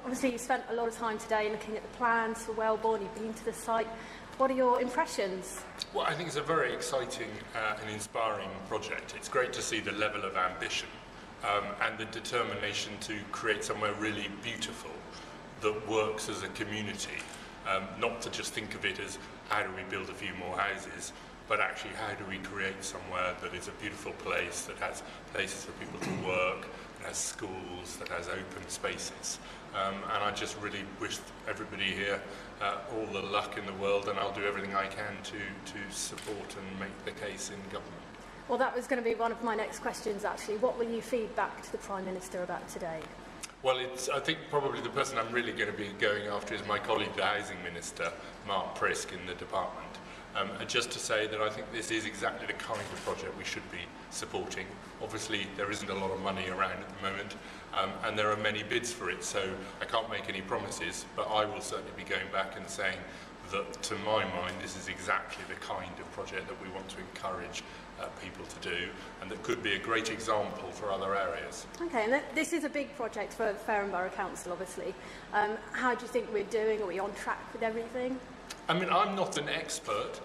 Obviously, you spent a lot of time today looking at the plans for Welborne. You've been to the site. What are your impressions? Well, I think it's a very exciting and inspiring project. It's great to see the level of ambition and the determination to create somewhere really beautiful that works as a community, not to just think of it as how do we build a few more houses, but actually how do we create somewhere that is a beautiful place, that has places for people to work, that has schools, that has open spaces. And I just really wish everybody here all the luck in the world, and I'll do everything I can to support and make the case in government. Well, that was going to be one of my next questions, actually. What will you feed back to the Prime Minister about today? Well, I think probably the person I'm really going to be going after is my colleague, the Housing Minister, Mark Prisk, in the department. And just to say that I think this is exactly the kind of project we should be supporting. Obviously, there isn't a lot of money around at the moment, and there are many bids for it, so I can't make any promises, but I will certainly be going back and saying that, to my mind, this is exactly the kind of project that we want to encourage people to do, and that could be a great example for other areas. Okay, and this is a big project for Fareham Borough Council, obviously. How do you think we're doing? Are we on track with everything? I mean, I'm not an expert.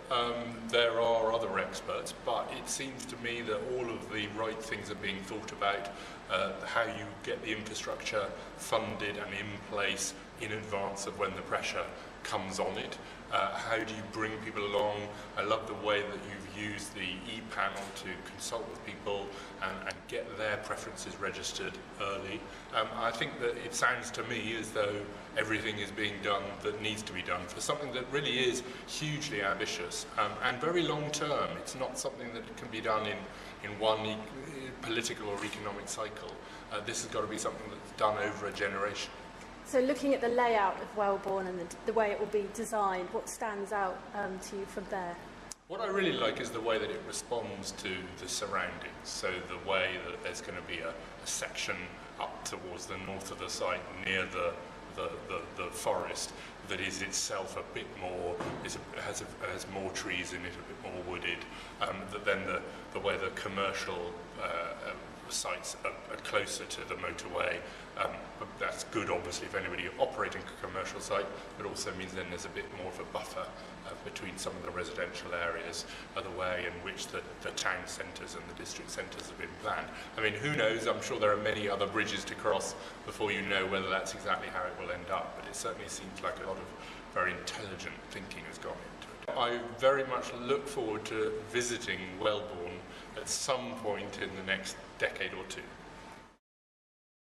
There are other experts, but it seems to me that all of the right things are being thought about. How you get the infrastructure funded and in place in advance of when the pressure comes on it. How do you bring people along? I love the way that you've used the e-panel to consult with people and get their preferences registered early. I think that it sounds to me as though everything is being done that needs to be done for something that really is hugely ambitious and very long term. It's not something that can be done in one political or economic cycle. This has got to be something that's done over a generation. So looking at the layout of Welborne and the way it will be designed, what stands out to you from there? What I really like is the way that it responds to the surroundings. So the way that there's going to be a section up towards the north of the site near the forest that is itself a bit more, has more trees in it, a bit more wooded. That then the way the commercial sites are closer to the motorway. That's good, obviously, if anybody operating a commercial site, but also means then there's a bit more of a buffer between some of the residential areas, the way in which the town centres and the district centres have been planned. I mean, who knows? I'm sure there are many other bridges to cross before you know whether that's exactly how it will end up, but it certainly seems like a lot of very intelligent thinking has gone into it. I very much look forward to visiting Welborne at some point in the next decade or two.